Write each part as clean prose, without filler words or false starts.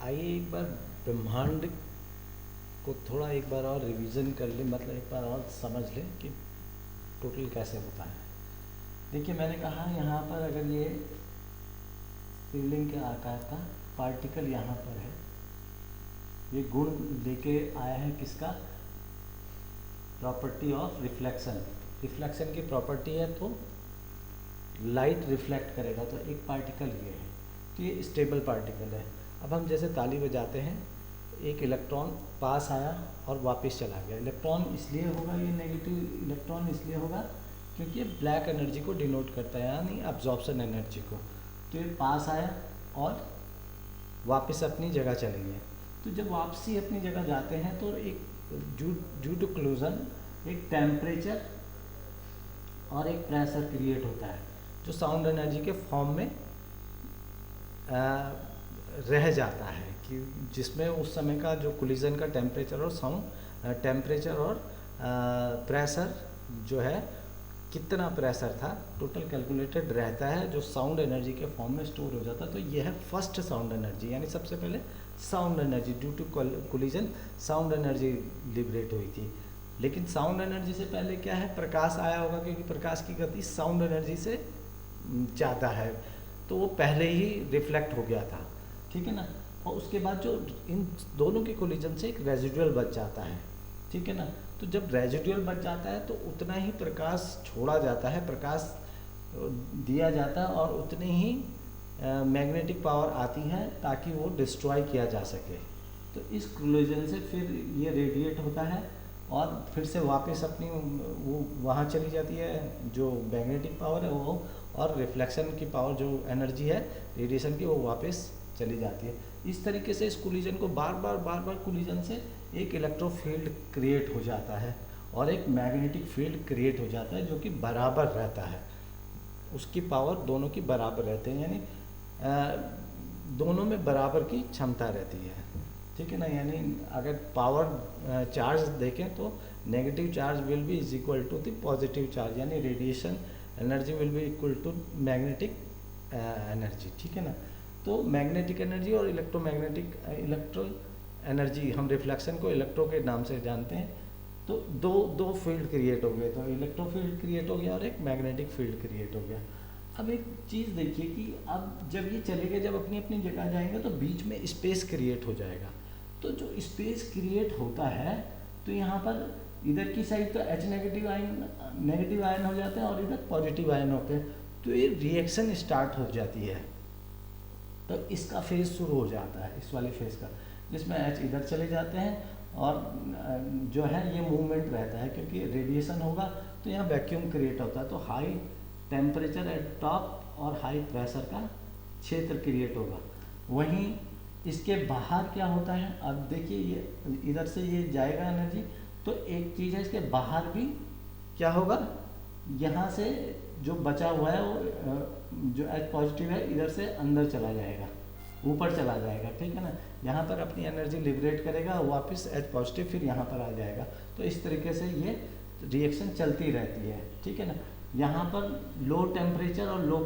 आइए एक बार ब्रह्मांड को थोड़ा एक बार और रिवीजन कर लें, मतलब एक बार और समझ लें कि टोटल कैसे होता है। देखिए मैंने कहा यहाँ पर अगर ये शिवलिंग के आकार का पार्टिकल यहाँ पर है, ये गुण लेके आया है किसका, प्रॉपर्टी ऑफ रिफ्लेक्शन। रिफ्लेक्शन की प्रॉपर्टी है तो लाइट रिफ्लेक्ट करेगा, तो एक पार्टिकल ये है, तो ये स्टेबल पार्टिकल है। अब हम जैसे ताली बजाते हैं, एक इलेक्ट्रॉन पास आया और वापस चला गया। इलेक्ट्रॉन इसलिए होगा, ये नेगेटिव इलेक्ट्रॉन इसलिए होगा क्योंकि ये ब्लैक एनर्जी को डिनोट करता है, यानी अब्जॉर्प्शन एनर्जी को। तो ये पास आया और वापस अपनी जगह चले गए। तो जब वापसी अपनी जगह जाते हैं तो एक ड्यू टू कोलिजन एक टेम्परेचर और एक प्रेशर क्रिएट होता है, जो साउंड एनर्जी के फॉर्म में रह जाता है, कि जिसमें उस समय का जो कोलिजन का टेम्परेचर और साउंड टेम्परेचर और प्रेशर जो है, कितना प्रेशर था टोटल कैलकुलेटेड रहता है, जो साउंड एनर्जी के फॉर्म में स्टोर हो जाता है। तो यह है फर्स्ट साउंड एनर्जी, यानी सबसे पहले sound energy due to collision sound energy liberate हुई थी। लेकिन साउंड एनर्जी से पहले क्या है, प्रकाश आया होगा, क्योंकि प्रकाश की गति साउंड एनर्जी से ज़्यादा है, तो वो पहले ही रिफ्लेक्ट हो गया था, ठीक है ना। और उसके बाद जो इन दोनों के कोलिजन से एक रेजिडुअल बच जाता है, ठीक है ना। तो जब रेजिडुअल बच जाता है तो उतना ही प्रकाश छोड़ा जाता है, प्रकाश दिया जाता है, और उतनी ही मैग्नेटिक पावर आती है ताकि वो डिस्ट्रॉय किया जा सके। तो इस कोलिजन से फिर ये रेडिएट होता है और फिर से वापस अपनी वो वहाँ चली जाती है, जो मैग्नेटिक पावर है वो, और रिफ्लेक्शन की पावर जो एनर्जी है रेडिएशन की, वो वापस चली जाती है। इस तरीके से इस कोलिजन को बार बार कोलिजन से एक इलेक्ट्रोफील्ड क्रिएट हो जाता है और एक मैग्नेटिक फील्ड क्रिएट हो जाता है, जो कि बराबर रहता है, उसकी पावर दोनों की बराबर रहते हैं, यानी दोनों में बराबर की क्षमता रहती है, ठीक है ना। यानी अगर पावर चार्ज देखें तो negative charge will be is equal to the positive charge, यानी radiation energy will be equal to magnetic energy, ठीक है ना। तो मैग्नेटिक एनर्जी और इलेक्ट्रो एनर्जी, हम रिफ्लेक्शन को इलेक्ट्रो के नाम से जानते हैं। तो दो फील्ड क्रिएट हो गए, तो इलेक्ट्रो फील्ड क्रिएट हो गया और एक मैग्नेटिक फील्ड क्रिएट हो गया। अब एक चीज़ देखिए कि अब जब ये चले गए, जब अपनी अपनी जगह जाएंगे तो बीच में स्पेस क्रिएट हो जाएगा। तो जो स्पेस क्रिएट होता है, तो यहाँ पर इधर की साइड तो H नेगेटिव आयन हो जाते हैं और इधर पॉजिटिव आयन होते हैं, तो ये रिएक्शन स्टार्ट हो जाती है। तो इसका फेज शुरू हो जाता है, इस वाले फेज का, जिसमें H इधर चले जाते हैं और जो है ये मूवमेंट रहता है, क्योंकि रेडिएशन होगा तो यहाँ वैक्यूम क्रिएट होता है। तो हाई टेम्परेचर एट टॉप और हाई प्रेशर का क्षेत्र क्रिएट होगा। वहीं इसके बाहर क्या होता है, अब देखिए ये इधर से ये जाएगा एनर्जी, तो एक चीज़ है इसके बाहर भी क्या होगा, यहाँ से जो बचा हुआ है वो जो H पॉजिटिव है इधर से अंदर चला जाएगा, ऊपर चला जाएगा, ठीक है ना। यहाँ पर अपनी एनर्जी लिबरेट करेगा, वापस H पॉजिटिव फिर यहाँ पर आ जाएगा। तो इस तरीके से ये रिएक्शन चलती रहती है, ठीक है ना। यहाँ पर लो टेम्परेचर और लो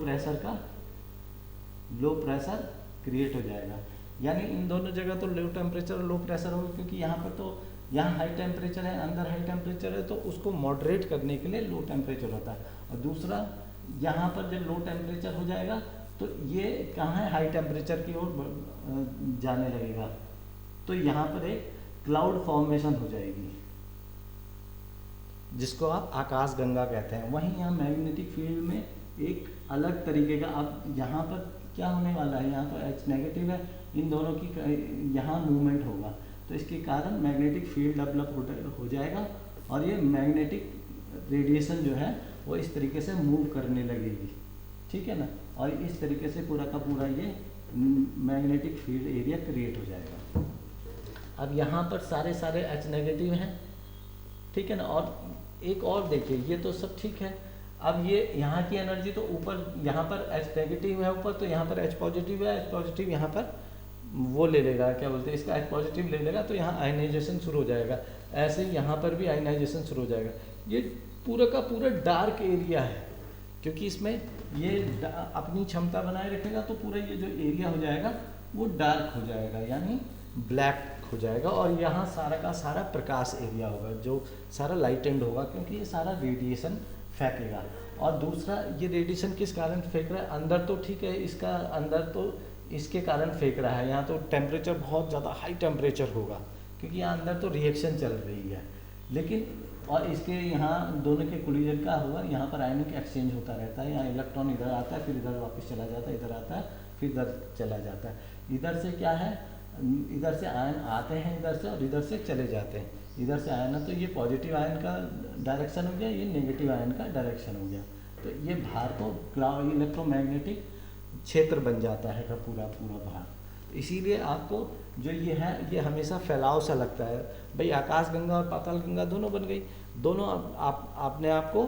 प्रेशर क्रिएट हो जाएगा, यानी इन दोनों जगह तो लो टेम्परेचर और लो प्रेशर होगा, क्योंकि यहाँ पर तो यहाँ हाई टेम्परेचर है, अंदर हाई टेम्परेचर है, तो उसको मॉडरेट करने के लिए लो टेम्परेचर होता है। और दूसरा यहाँ पर जब लो टेम्परेचर हो जाएगा तो ये कहाँ है, हाई टेम्परेचर की ओर जाने लगेगा, तो यहाँ पर एक क्लाउड फॉर्मेशन हो जाएगी, जिसको आप आकाश गंगा कहते हैं। वहीं यहाँ मैग्नेटिक फील्ड में एक अलग तरीके का, अब यहाँ पर क्या होने वाला है, यहाँ तो H नेगेटिव है, इन दोनों की यहाँ मूवमेंट होगा, तो इसके कारण मैग्नेटिक फील्ड डेवलप हो जाएगा और ये मैग्नेटिक रेडिएशन जो है वो इस तरीके से मूव करने लगेगी, ठीक है ना। और इस तरीके से पूरा का पूरा ये मैग्नेटिक फील्ड एरिया क्रिएट हो जाएगा। अब यहाँ पर सारे H नेगेटिव हैं, ठीक है ना। और एक और देखिए, ये तो सब ठीक है। अब ये यहाँ की एनर्जी तो ऊपर, यहाँ पर H नेगेटिव है ऊपर, तो यहाँ पर H पॉजिटिव है, H पॉजिटिव यहाँ पर वो ले लेगा, क्या बोलते हैं इसका, H पॉजिटिव ले लेगा, तो यहाँ आयनाइजेशन शुरू हो जाएगा। ऐसे ही यहाँ पर भी आयनाइजेशन शुरू हो जाएगा। ये पूरा का पूरा डार्क एरिया है, क्योंकि इसमें ये अपनी क्षमता बनाए रखेगा, तो पूरा ये जो एरिया हो जाएगा वो डार्क हो जाएगा, यानी ब्लैक हो जाएगा, और यहाँ सारा का सारा प्रकाश एरिया होगा, जो सारा लाइटेंड होगा, क्योंकि ये सारा रेडिएशन फेंकेगा। और दूसरा, ये रेडिएशन किस कारण फेंक रहा है, अंदर तो ठीक है, इसका अंदर तो इसके कारण फेंक रहा है, यहाँ तो टेम्परेचर बहुत ज़्यादा हाई टेम्परेचर होगा, क्योंकि यहाँ अंदर तो रिएक्शन चल रही है, लेकिन और इसके यहाँ दोनों के कोलिजन का हुआ, यहाँ पर आयनिक एक्सचेंज होता रहता है, यहाँ इलेक्ट्रॉन इधर आता है, फिर इधर वापस चला जाता है, इधर आता है, फिर इधर चला जाता है। इधर से क्या है, इधर से आयन आते हैं इधर से, और इधर से चले जाते हैं। इधर से आयन है तो ये पॉजिटिव आयन का डायरेक्शन हो गया, ये नेगेटिव आयन का डायरेक्शन हो गया, तो ये भार तो इलेक्ट्रोमैग्नेटिक क्षेत्र बन जाता है का पूरा पूरा भार। इसीलिए आपको जो ये है, ये हमेशा फैलाव सा लगता है। भाई आकाशगंगा और पाताल गंगा दोनों बन गई, दोनों आपने आपको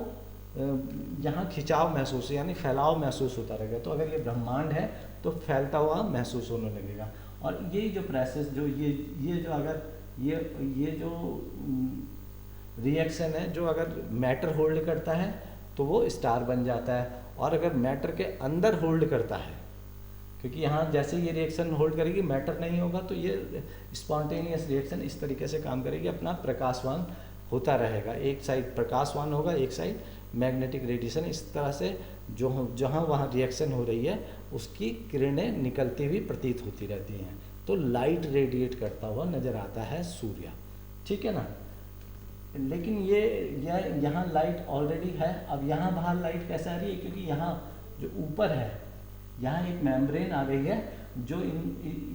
यहाँ खिंचाव महसूस, यानी फैलाव महसूस होता रहेगा। तो अगर ये ब्रह्मांड है तो फैलता हुआ महसूस होने लगेगा। और ये जो प्रोसेस जो ये जो अगर ये जो रिएक्शन है, जो अगर मैटर होल्ड करता है तो वो स्टार बन जाता है, और अगर मैटर के अंदर होल्ड करता है, क्योंकि यहाँ जैसे ये रिएक्शन होल्ड करेगी, मैटर नहीं होगा, तो ये स्पॉन्टेनियस रिएक्शन इस तरीके से काम करेगी, अपना प्रकाशवान होता रहेगा। एक साइड प्रकाशवान होगा, एक साइड मैग्नेटिक रेडिएशन, इस तरह से जो जहाँ वहाँ रिएक्शन हो रही है उसकी किरणें निकलती हुई प्रतीत होती रहती हैं। तो लाइट रेडिएट करता हुआ नज़र आता है सूर्य, ठीक है ना। लेकिन ये यहाँ लाइट ऑलरेडी है। अब यहाँ बाहर लाइट कैसे आ रही है, क्योंकि यहाँ जो ऊपर है, यहाँ एक मेम्ब्रेन आ गई है जो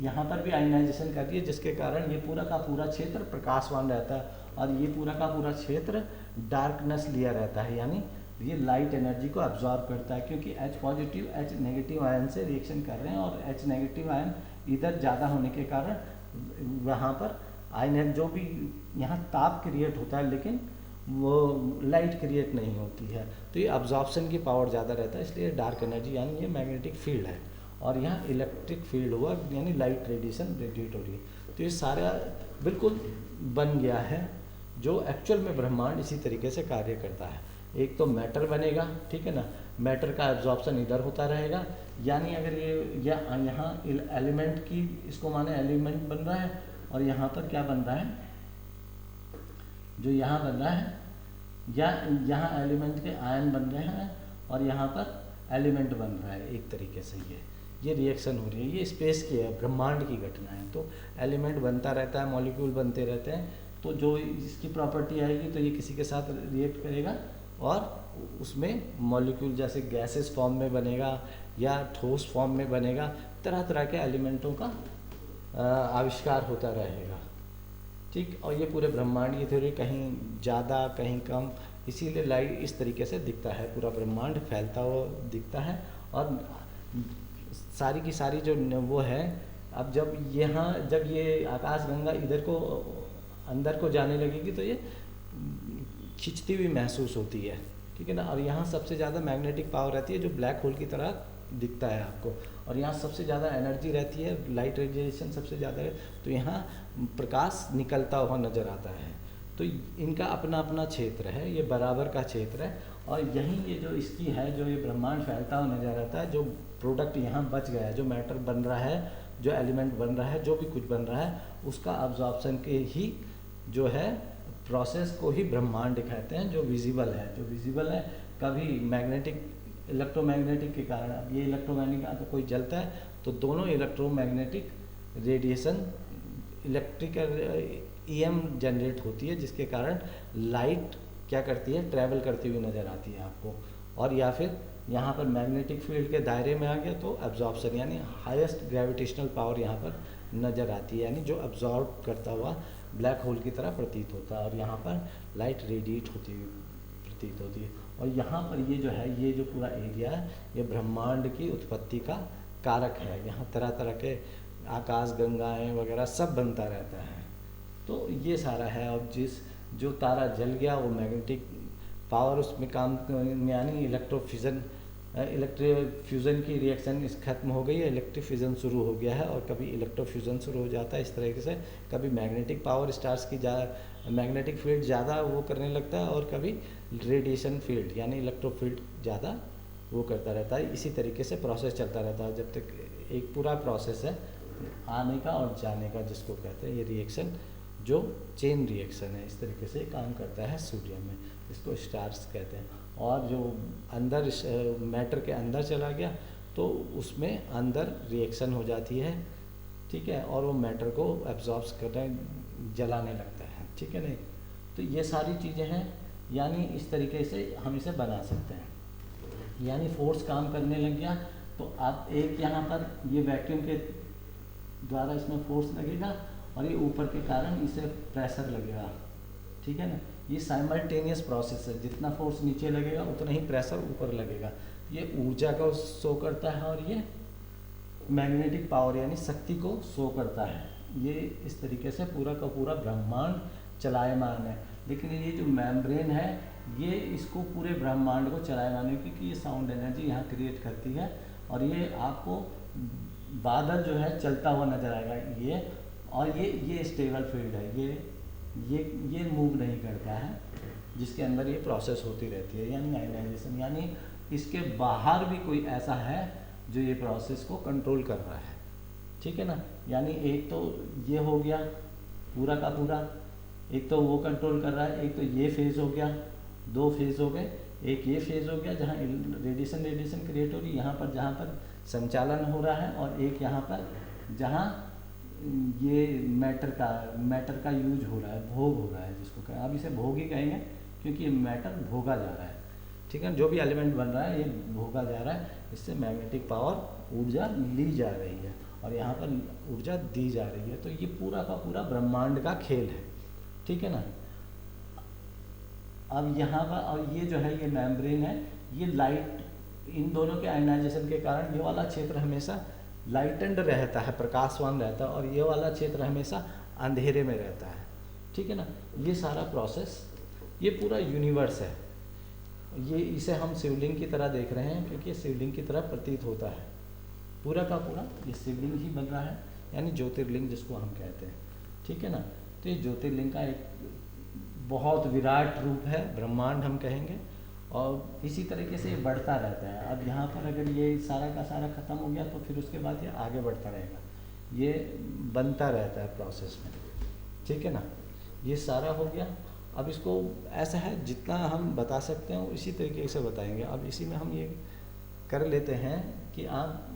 यहाँ पर भी आयनाइजेशन कर रही है, जिसके कारण ये पूरा का पूरा क्षेत्र प्रकाशवान रहता है, और ये पूरा का पूरा क्षेत्र डार्कनेस लिया रहता है, यानी ये लाइट एनर्जी को एब्जॉर्ब करता है, क्योंकि H positive H negative ion से रिएक्शन कर रहे हैं, और H नेगेटिव आयन इधर ज़्यादा होने के कारण वहाँ पर आयन जो भी यहाँ ताप क्रिएट होता है, लेकिन वो लाइट क्रिएट नहीं होती है। तो ये अब्जॉर्प्शन की पावर ज़्यादा रहता है, इसलिए डार्क एनर्जी, यानी ये मैग्नेटिक फील्ड है, और यहाँ इलेक्ट्रिक फील्ड हुआ, यानी लाइट रेडिएशन रेडिएट हो रही है। तो ये सारा बिल्कुल बन गया है, जो एक्चुअल में ब्रह्मांड इसी तरीके से कार्य करता है। एक तो मैटर बनेगा, ठीक है ना, मैटर का एब्जॉर्प्शन इधर होता रहेगा, यानी अगर ये यहाँ एलिमेंट की, इसको माने एलिमेंट बन रहा है, और यहाँ पर क्या बन रहा है, जो यहाँ बन रहा है, या यहाँ एलिमेंट के आयन बन रहे हैं, और यहाँ पर एलिमेंट बन रहा है। एक तरीके से ये रिएक्शन हो रही है, ये स्पेस की है, ब्रह्मांड की घटना है। तो एलिमेंट बनता रहता है, मॉलिक्यूल बनते रहते हैं, तो जो इसकी प्रॉपर्टी आएगी तो ये किसी के साथ रिएक्ट करेगा, और उसमें मॉलिक्यूल जैसे गैसेस फॉर्म में बनेगा या ठोस फॉर्म में बनेगा, तरह तरह के एलिमेंटों का आविष्कार होता रहेगा, ठीक। और ये पूरे ब्रह्मांड की थ्योरी, कहीं ज़्यादा कहीं कम, इसीलिए लाइट इस तरीके से दिखता है, पूरा ब्रह्मांड फैलता हुआ दिखता है। और सारी की सारी जो वो है, अब जब ये आकाशगंगा इधर को अंदर को जाने लगेगी तो ये खिंचती हुई महसूस होती है, ठीक है ना। और यहाँ सबसे ज़्यादा मैग्नेटिक पावर रहती है, जो ब्लैक होल की तरह दिखता है आपको, और यहाँ सबसे ज़्यादा एनर्जी रहती है, लाइट रेडिएशन सबसे ज़्यादा है, तो यहाँ प्रकाश निकलता हुआ नज़र आता है। तो इनका अपना अपना क्षेत्र है, ये बराबर का क्षेत्र है, और यहीं ये जो इसकी है, जो ये ब्रह्मांड फैलता हुआ नज़र आता है, जो प्रोडक्ट यहाँ बच गया है, जो मैटर बन रहा है, जो एलिमेंट बन रहा है, जो भी कुछ बन रहा है, उसका अब्जॉर्प्शन के ही जो है प्रोसेस को ही ब्रह्मांड कहते हैं, जो विजिबल है। कभी मैग्नेटिक इलेक्ट्रोमैग्नेटिक के कारण, अब ये इलेक्ट्रोमैग्नेटिक अगर कोई जलता है तो दोनों electromagnetic radiation electrical EM generate होती है, जिसके कारण लाइट क्या करती है, ट्रैवल करती हुई नज़र आती है आपको। और या फिर यहाँ पर मैग्नेटिक फील्ड के दायरे में आ गया तो एब्जॉर्प्शन, यानी हाईएस्ट ग्रेविटेशनल पावर यहाँ पर नज़र आती है, यानी जो एब्जॉर्ब करता हुआ ब्लैक होल की तरह प्रतीत होता है, और यहाँ पर लाइट रेडिएट होती हुई प्रतीत होती है। और यहाँ पर ये जो है, ये जो पूरा एरिया है, ये ब्रह्मांड की उत्पत्ति का कारक है। यहाँ तरह तरह के आकाश गंगाएँ वगैरह सब बनता रहता है। तो ये सारा है। और जो तारा जल गया वो मैग्नेटिक पावर उसमें काम, यानी इलेक्ट्रिक फ्यूज़न की रिएक्शन ख़त्म हो गई है, इलेक्ट्रिक फ्यूज़न शुरू हो गया है, और कभी इलेक्ट्रोफ्यूज़न शुरू हो जाता है। इस तरीके से कभी मैग्नेटिक पावर स्टार्स की मैग्नेटिक फील्ड ज़्यादा वो करने लगता है, और कभी रेडिएशन फील्ड यानी इलेक्ट्रोफील्ड ज़्यादा वो करता रहता है। इसी तरीके से प्रोसेस चलता रहता है, जब तक एक पूरा प्रोसेस है। आने का और जाने का जिसको कहते हैं, ये रिएक्शन जो चेन रिएक्शन है, इस तरीके से काम करता है सोडियम में, इसको स्टार्च कहते हैं। और जो अंदर मैटर के अंदर चला गया तो उसमें अंदर रिएक्शन हो जाती है, ठीक है, और वो मैटर को एब्जॉर्ब करने जलाने लगता है, ठीक है नहीं। तो ये सारी चीज़ें हैं, यानी इस तरीके से हम इसे बना सकते हैं। यानी फोर्स काम करने लग गया तो आप एक यहाँ पर ये वैक्यूम के द्वारा इसमें फोर्स लगेगा और ये ऊपर के कारण इसे प्रेशर लगेगा, ठीक है ना। ये साइमल्टेनियस प्रोसेस है, जितना फोर्स नीचे लगेगा उतना ही प्रेशर ऊपर लगेगा। ये ऊर्जा को शो करता है और ये मैग्नेटिक पावर यानी शक्ति को शो करता है। ये इस तरीके से पूरा का पूरा ब्रह्मांड चलायमान है। लेकिन ये जो मेम्ब्रेन है ये इसको पूरे ब्रह्मांड को चलायमान है, क्योंकि ये साउंड एनर्जी यहाँ क्रिएट करती है और ये आपको बादल जो है चलता हुआ नजर आएगा ये, और ये स्टेबल फील्ड है, ये मूव नहीं करता है, जिसके अंदर ये प्रोसेस होती रहती है, यानी आयनाइजेशन। यानी इसके बाहर भी कोई ऐसा है जो ये प्रोसेस को कंट्रोल कर रहा है, ठीक है ना। यानी एक तो ये हो गया पूरा का पूरा, एक तो वो कंट्रोल कर रहा है, एक तो ये फेज हो गया, दो फेज हो गए, एक ये फेज हो गया जहाँ रेडिएशन क्रिएट हो रही है यहाँ पर, जहाँ पर संचालन हो रहा है, और एक यहाँ पर जहाँ ये मैटर का यूज हो रहा है, भोग हो रहा है, जिसको कहें अब इसे भोग ही कहेंगे क्योंकि ये मैटर भोगा जा रहा है, ठीक है। जो भी एलिमेंट बन रहा है ये भोगा जा रहा है, इससे मैग्नेटिक पावर ऊर्जा ली जा रही है और यहाँ पर ऊर्जा दी जा रही है। तो ये पूरा का पूरा ब्रह्मांड का खेल है, ठीक है ना। अब यहाँ पर और ये जो है ये मेम्ब्रेन है, ये लाइट, इन दोनों के आयनाइजेशन के कारण ये वाला क्षेत्र हमेशा लाइटेंड रहता है, प्रकाशवान रहता है, और ये वाला क्षेत्र हमेशा अंधेरे में रहता है, ठीक है ना। ये सारा प्रोसेस, ये पूरा यूनिवर्स है, ये इसे हम शिवलिंग की तरह देख रहे हैं क्योंकि शिवलिंग की तरह प्रतीत होता है, पूरा का पूरा ये शिवलिंग ही बन रहा है, यानी ज्योतिर्लिंग जिसको हम कहते हैं, ठीक है ना। तो ये ज्योतिर्लिंग का एक बहुत विराट रूप है, ब्रह्मांड हम कहेंगे, और इसी तरीके से ये बढ़ता रहता है। अब यहाँ पर अगर ये सारा का सारा ख़त्म हो गया तो फिर उसके बाद ये आगे बढ़ता रहेगा, ये बनता रहता है प्रोसेस में, ठीक है ना। ये सारा हो गया। अब इसको ऐसा है जितना हम बता सकते हैं इसी तरीके से बताएंगे। अब इसी में हम ये कर लेते हैं कि आप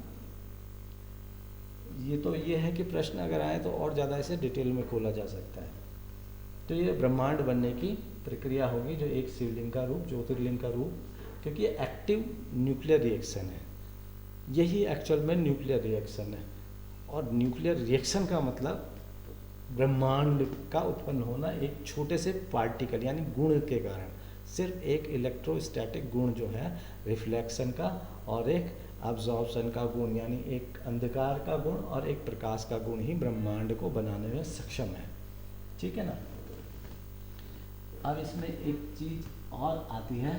ये है कि प्रश्न अगर आए तो और ज़्यादा इसे डिटेल में खोला जा सकता है। तो ये ब्रह्मांड बनने की प्रक्रिया होगी, जो एक शिवलिंग का रूप, ज्योतिर्लिंग का रूप, क्योंकि ये एक्टिव न्यूक्लियर रिएक्शन है, यही एक्चुअल में न्यूक्लियर रिएक्शन है। और न्यूक्लियर रिएक्शन का मतलब ब्रह्मांड का उत्पन्न होना एक छोटे से पार्टिकल यानी गुण के कारण, सिर्फ एक इलेक्ट्रोस्टैटिक गुण जो है रिफ्लेक्शन का और एक अब्जॉर्प्शन का गुण, यानी एक अंधकार का गुण और एक प्रकाश का गुण ही ब्रह्मांड को बनाने में सक्षम है, ठीक है ना। अब इसमें एक चीज और आती है,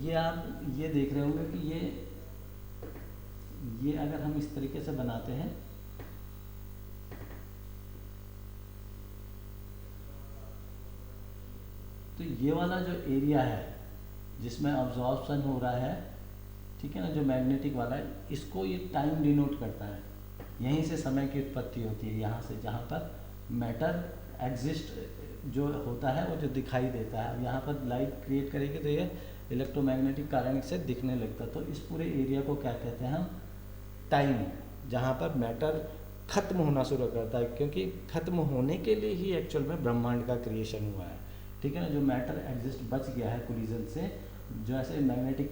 ये आप ये देख रहे होंगे कि ये अगर हम इस तरीके से बनाते हैं तो ये वाला जो एरिया है जिसमें अब्जॉर्प्शन हो रहा है, ठीक है ना, जो मैग्नेटिक वाला है, इसको ये टाइम डिनोट करता है। यहीं से समय की उत्पत्ति होती है, यहाँ से जहाँ पर मैटर एग्जिस्ट जो होता है वो जो दिखाई देता है। अब यहाँ पर लाइट क्रिएट करेगी तो ये इलेक्ट्रोमैग्नेटिक कारण से दिखने लगता है। तो इस पूरे एरिया को क्या कहते हैं हम, टाइम, जहाँ पर मैटर खत्म होना शुरू करता है, क्योंकि खत्म होने के लिए ही एक्चुअल में ब्रह्मांड का क्रिएशन हुआ है, ठीक है ना। जो मैटर एग्जिस्ट बच गया है कोलिजन से, जो ऐसे मैग्नेटिक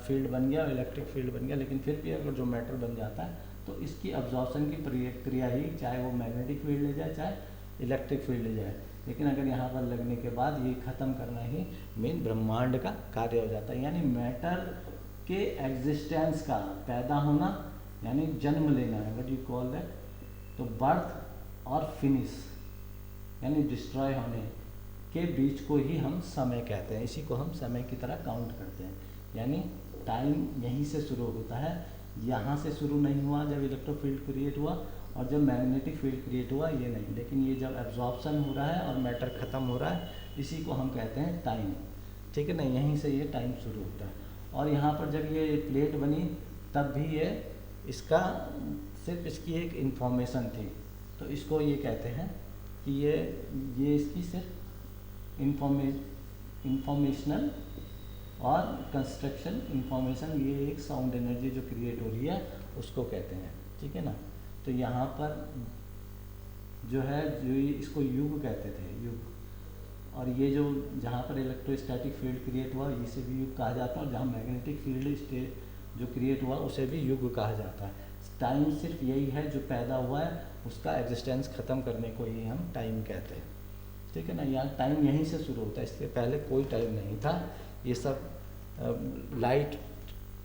फील्ड बन गया और इलेक्ट्रिक फील्ड बन गया, लेकिन फिर भी अगर जो मैटर बन जाता है तो इसकी अब्जॉर्प्शन की प्रक्रिया ही, चाहे वो मैग्नेटिक फील्ड ले जाए चाहे इलेक्ट्रिक फील्ड ले जाए, लेकिन अगर यहाँ पर लगने के बाद ये ख़त्म करना ही मेन ब्रह्मांड का कार्य हो जाता है। यानी मैटर के एग्जिस्टेंस का पैदा होना यानी जन्म लेना है, व्हाट यू कॉल दैट। तो बर्थ और फिनिश यानी डिस्ट्रॉय होने के बीच को ही हम समय कहते हैं, इसी को हम समय की तरह काउंट करते हैं। यानी टाइम यहीं से शुरू होता है, यहाँ से शुरू नहीं हुआ जब इलेक्ट्रिक फील्ड क्रिएट हुआ और जब मैग्नेटिक फील्ड क्रिएट हुआ ये नहीं, लेकिन ये जब एब्जॉर्प्शन हो रहा है और मैटर ख़त्म हो रहा है, इसी को हम कहते हैं टाइम। ठीक है ना, यहीं से ये टाइम शुरू होता है। और यहाँ पर जब ये प्लेट बनी तब भी ये इसका सिर्फ इसकी एक इंफॉर्मेशन थी, तो इसको ये कहते हैं कि ये इसकी सिर्फ इंफॉर्मेशनल और कंस्ट्रक्शन इंफॉर्मेशन, ये एक साउंड एनर्जी जो क्रिएट हो रही है उसको कहते हैं, ठीक है ना। तो यहाँ पर जो है जो इसको युग कहते थे, युग। और ये जो जहाँ पर इलेक्ट्रोस्टैटिक फील्ड क्रिएट हुआ इसे भी युग कहा जाता है, और जहाँ मैग्नेटिक फील्ड जो क्रिएट हुआ उसे भी युग कहा जाता है। टाइम सिर्फ यही है जो पैदा हुआ है उसका एग्जिस्टेंस ख़त्म करने को ही हम टाइम कहते हैं, ठीक है ना। यहाँ टाइम यहीं से शुरू होता है, इसके पहले कोई टाइम नहीं था। ये सब लाइट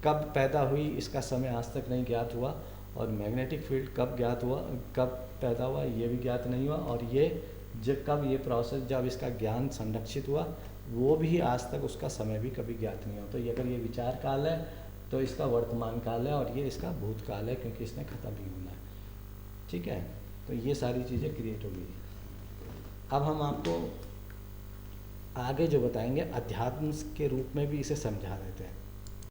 कब पैदा हुई इसका समय आज तक नहीं ज्ञात हुआ, और मैग्नेटिक फील्ड कब ज्ञात हुआ, कब पैदा हुआ ये भी ज्ञात नहीं हुआ, और ये कब ये प्रोसेस जब इसका ज्ञान संरक्षित हुआ वो भी आज तक उसका समय भी कभी ज्ञात नहीं हुआ। तो ये अगर ये विचार काल है तो इसका वर्तमान काल है, और ये इसका भूतकाल है क्योंकि इसने ख़त्म ही होना है, ठीक है। तो ये सारी चीज़ें क्रिएट हो गई। अब हम आपको आगे जो बताएंगे अध्यात्म के रूप में भी इसे समझा देते हैं।